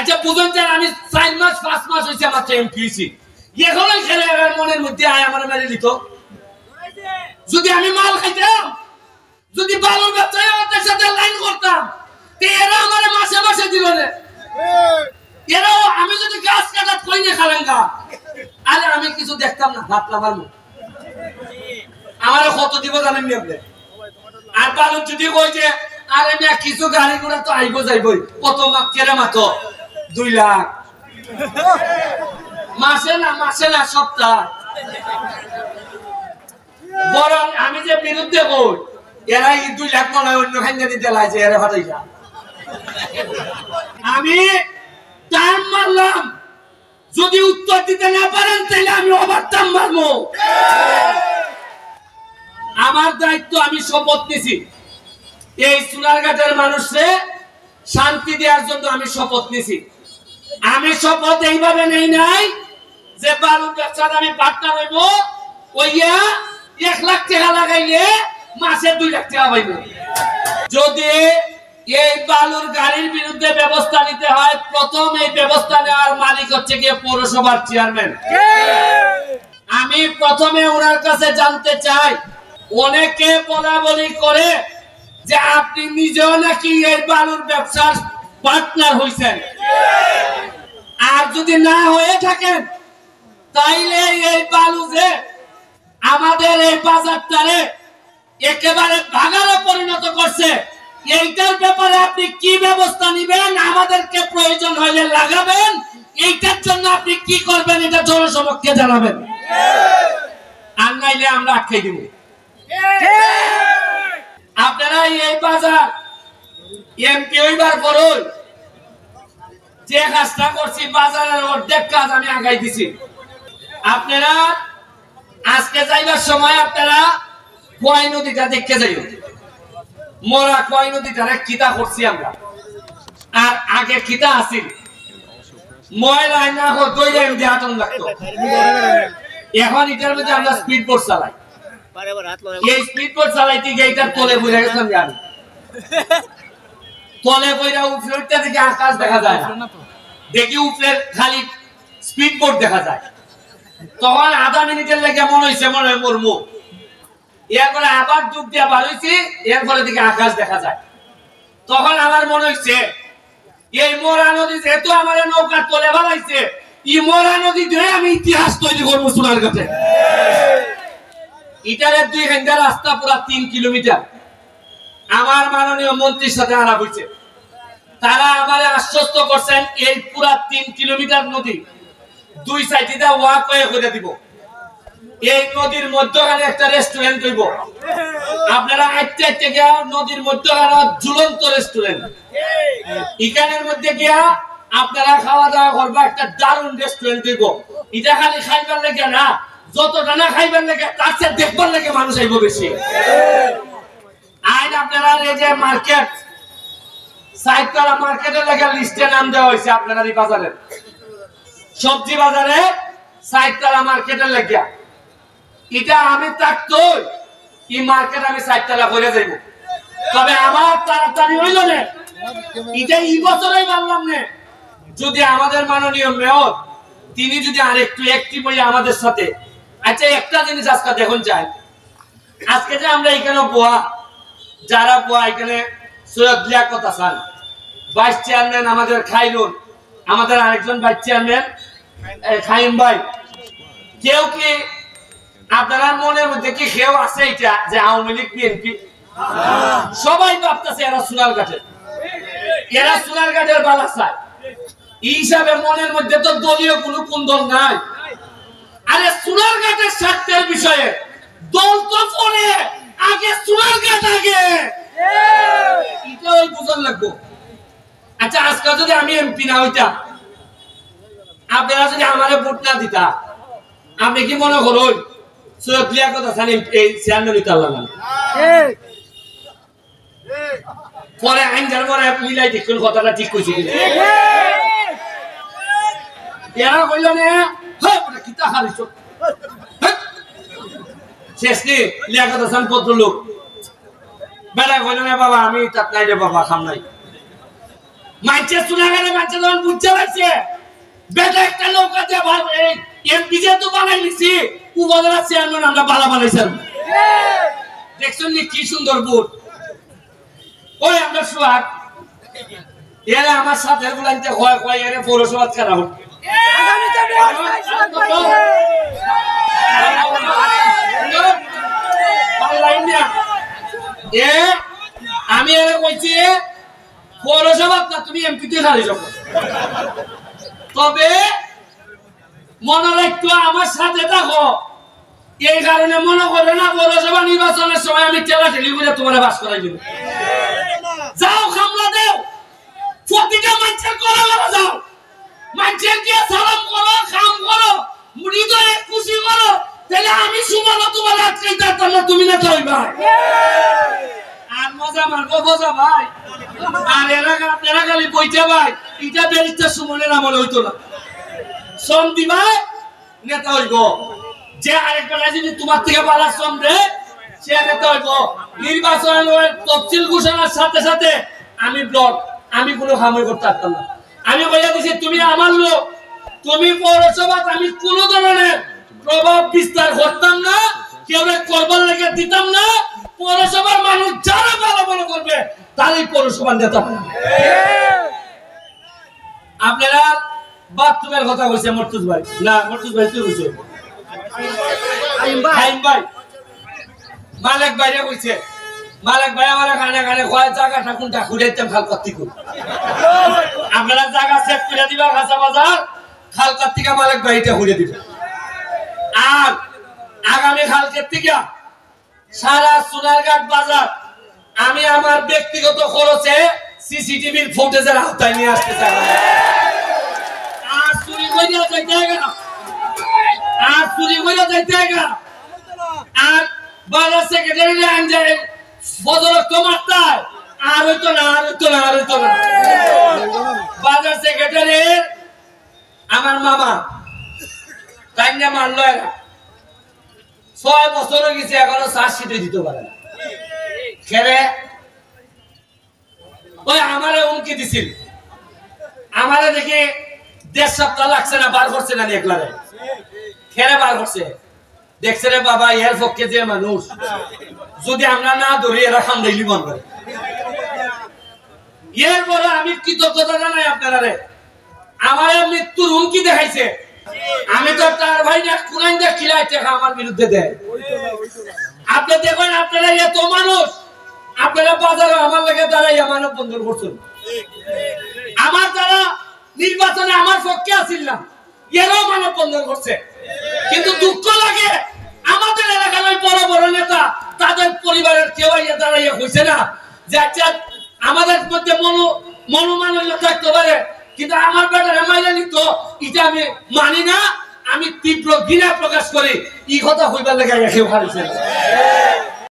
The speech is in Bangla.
আচ্ছা বুঝুন যে আমি 4 মাস 5 মাস হইছে আমার এমপি হইছি এখনো খেলে মনের মধ্যে আয় আমার মেরে দিত যদি আমি মাল খাইতাম যদি ভালো ব্যবসায়ী ওদের সাথে লাইন করতাম তে এরা আমারে মাসে মাসে দিল না এরাও আমি যদি গাছ কাটা কই না খালাঙ্গা আরে আমি কিছু দেখতাম না হাত লাগার মুখ আমারে কত দিব জানেন নি আপনি আর বালু যদি কই যে আরে না কিছু গাড়ি ঘোড়া তো আইবো যাইবই কত কেরে মাত্র 2 লাখ মাসে না সপ্তাহ বরং আমি যে বিরুদ্ধে কই এরা 2 লাখ মনে অন্য খাইতে দিতে লাইছে এরা ফাটাইছা আমি টাইম মারলাম যদি উত্তর দিতে না পারেন তাহলে আমি আবার টাইম মারবো আমার দায়িত্ব আমি শপথ নিছি এই সোনারঘাটের মানুষকে শান্তি দেওয়ার জন্য আমি শপথ নিছি আমি শপথ এইভাবে নেই নাই যে বালু ব্যবসার আমি পার্টনার হইব ওইয়া 1 লাখ টাকা লাগাইলে মাসে 2 লাখ টাকা পাইব যদি এই বালুর গাড়ির বিরুদ্ধে ব্যবস্থা নিতে হয় প্রথম এই ব্যবস্থা নেওয়ার মালিক হচ্ছে গিয়ে পৌরসভার চেয়ারম্যান আমি প্রথমে ওনার কাছে জানতে চাই অনেকে বলাবলি করে যে আপনি নিজেও নাকি এই বালুর ব্যবসার পার্টনার হইছেন আর যদি না হয়ে থাকেন তাইলে এই বালু যে আমাদের এই বাজারটারে একেবারে ভাগারে পরিণত করছে এইটার ব্যাপারে আপনি কি ব্যবস্থা নেবেন আমাদেরকে প্রয়োজন হলে লাগাবেন এইটার জন্য আপনি কি করবেন এটা জনসমক্ষে জানাবেন আর নাইলে আমরা আটকাই দিব আপনারা এই বাজার এমপি হইবার পরই যে কাজটা করছি বাজারের অর্ধেক কাজ আমি আগাই দিছি আপনারা আজকে যাইবার সময় আপনারা কয় নদীটা দেখতে যাইবেন মোরা কয় নদীটারে কিতা করছি আমরা আর আগে কিতা আছিল ময়লা না হতই এমডি আতঙ্ক লাগতো এখন এটার মধ্যে আমরা স্পিড বোট চালাই এই স্পিড বোট চালাইতে গিয়ে এটার তলে বইরা গেছিলাম আমি তলে বইরা উপরে থেকে আকাশ দেখা যায় না দেখি উপরে খালি স্পিড বোট দেখা যায় তখন আধা মিনিটের লেগে মনে হইছে মনে হয় মরমু এরপরে আবার ডুব দিয়া বার হইছি এরপরে দিকে আকাশ দেখা যায় তখন আমার মনে হইছে এই মোরা নদী যেহেতু আমার নৌকার তলে বাড়াইছে এই মোরা নদী দিয়ে আমি ইতিহাস তৈরি করবো সোনারঘাটে ইটারের 2 ঘন্টা রাস্তা পুরা 3 কিলোমিটার আমার মাননীয় মন্ত্রীর সাথে আলাপ হইছে তারা আমারে আশ্বস্ত করছেন এই পুরা 3 কিলোমিটার নদী 2 সাইডে দা ওয়াক হয়ে করে দিব এই নদীর মধ্যখানে একটা রেস্টুরেন্ট হইব আপনারা আইতে আইতে গিয়া নদীর মধ্যখানে ঝুলন্ত রেস্টুরেন্ট এখানের মধ্যে গিয়া আপনারা খাওয়া দাওয়া করবা একটা দারুণ রেস্টুরেন্ট হইব এটা খালি খাইবার লাগে না যতটা না খাইবার লাগে তার চেয়ে দেখবার লাগে মানুষ আইব বেশি আইন আপনারা এই যে মার্কেট সাইতলা মার্কেটের লাগা লিস্টে নাম দেওয়া হয়েছে আপনারা এই বাজারে সবজি বাজারে সাইতলা মার্কেটের লাগিয়া এটা আমি থাকতো এই মার্কেট আমি সাইতলা করে যাইব তবে আমার তাড়াতাড়ি হইল না এটা এই বছরই বললাম না যদি আমাদের মাননীয় মেয়র তিনি যদি আরেকটু অ্যাক্টিভ হয়ে আমাদের সাথে আচ্ছা একটা জিনিস আজকে দেখুন চাই আজকে যে আমরা এখানে বোয়া যারা বোয়া এখানে সৈয়দ লিয়াকত হাসান ভাইস চেয়ারম্যান আমাদের খাইরুল আমাদের আরেকজন ভাইস চেয়ারম্যান খাইম ভাই কেউ কি আপনারা মনের মধ্যে কি কেউ আছে এটা যে আওয়ামী লীগ বিএনপি সবাই ভাবতেছে এরা সোনারঘাটের বালা চায় এই হিসাবে মনের মধ্যে তো দলীয় কোনো কুন্দল নাই আরে সোনারঘাটের স্বার্থের বিষয়ে দল তো পরে আগে সোনারঘাট আগে এটাই বুঝার লাগবো আচ্ছা আজকে যদি আমি এমপি না হইতাম আপনারা যদি আমারে ভোট না দিতা আপনি কি মনে করুন সৈয়দ লিয়াকত হাসান এই চেয়ারম্যান হইতে পারলাম না পরে আইন যার পরে মিলাই দেখুন কথাটা ঠিক কইছি এরা কইল না হ্যাঁ কিতা হারিস শেষ নি লিয়াকত হাসান পত্র লোক বেড়া কইল না বাবা আমি তাত নাই রে বাবা খাম নাই মাইছে সোনারঘাটে মাইছে যখন বুঝছে চাইছে বেটা একটা নৌকা দিয়ে এমপি যেহেতু বানাই নিছি উপজেলা চেয়ারম্যান আমরা বালা বানাইছেন দেখছেন নি কি সুন্দর বুট ওই আমরা সুহাগ এরা আমার সাথে বলাইতে হয় হয় এর পৌরসভা খেলা হোক আমি এর কইছি পৌরসভা না তুমি এমপি তে খালি যাও তবে মনে রাখতো আমার সাথে থাকো এই কারণে মনে করবে না পৌরসভা নির্বাচনের সময় আমি ঠেলা ঠেলি করে তোমার বাস করাই দেব যাও খামলা দেও প্রতিটা মানুষের করা করা যাও মানুষের কে সালাম করো কাম করো হৃদয়ে খুশি করো তাহলে আমি সুমানো তোমার আটকাইতে পারতাম না তুমি না তাই ভাই আর মজা মারবো বোঝা ভাই আর এরা খালি বইতে ভাই এটা বেরিতে সুমনের আমলে হইতো না শ্রম দিবা নেতা হইব যে আরেকটা রাজনীতি তোমার থেকে পালা শ্রম দে সে নেতা হইব নির্বাচনের তফসিল ঘোষণার সাথে সাথে আমি ব্লক আমি কোনো খামই করতে পারতাম না আমি বলে দিছি তুমি আমার লোক তুমি পৌরসভা আমি কোন ধরনের প্রভাব বিস্তার করতাম না কেউ করবার লেগে দিতাম না পৌরসভার মানুষ যারা ভালো ভালো করবে তারই পৌরসভার নেতা আপনারা বাথরুমের কথা কইছে মর্তুজ ভাই না মর্তুজ ভাই তুই কইছে হাইম ভাই মালিক ভাইরে কইছে মালিক ভাই আমার খানে খানে কয় জায়গাটা কোনটা খুঁড়াইতাম খাল কার্তিকুল আপনারা জায়গা সেট করে দিবা খাসা বাজার খাল কার্তিকা মালিক ভাইটা খুঁড়ে দিবে আর আগামী কালকের থেকে সারা সোনারঘাট বাজার আমি আমার ব্যক্তিগত খরচে সিসিটিভির ফুটেজের আওতায় নিয়ে আসতে চাই আর চুরি কইরা যাইতে গা আর চুরি কইরা যাইতে গা আর বাজার সেক্রেটারি আনজাই ফজরক তো মারতায় আর হইতো না আর হইতো না আর হইতো না বাজার সেক্রেটারি আমার মামা তাই না মারলো এরা 6 বছর হয়ে গেছে এখনো চার্জশিটে দিতে পারে না খেলে ওই আমারে হুমকি দিছিল আমারে দেখে 1.5 সপ্তাহ লাগছে না বার করছে না একলারে খেলে বার করছে দেখছে রে বাবা এর পক্ষে যে মানুষ যদি আমরা না ধরি এরা খামড়াইলি মন করে এরপরে আমি কৃতজ্ঞতা জানাই আপনারা রে আমারে মৃত্যুর হুমকি দেখাইছে আমি তো তার ভাই না কুরাইন দে খিলাইতে আমার বিরুদ্ধে দেয় আপনি দেখেন আপনারা এত মানুষ আপনারা বাজারে আমার লাগে দাঁড়াইয়া মানব বন্ধন করছেন আমার দ্বারা নির্বাচনে আমার পক্ষে আসিল না এরাও মানব বন্ধন করছে কিন্তু দুঃখ লাগে আমাদের এলাকার ওই বড় বড় নেতা তাদের পরিবারের কেউ আইয়া দাঁড়াইয়া হইছে না যে আচ্ছা আমাদের মধ্যে মনোমালিন্য থাকতে পারে কিন্তু আমার বেটার মাইনে নিত এটা আমি মানি না আমি তীব্র ঘৃণা প্রকাশ করি এই কথা হইবার লেগে কেউ হারিয়েছে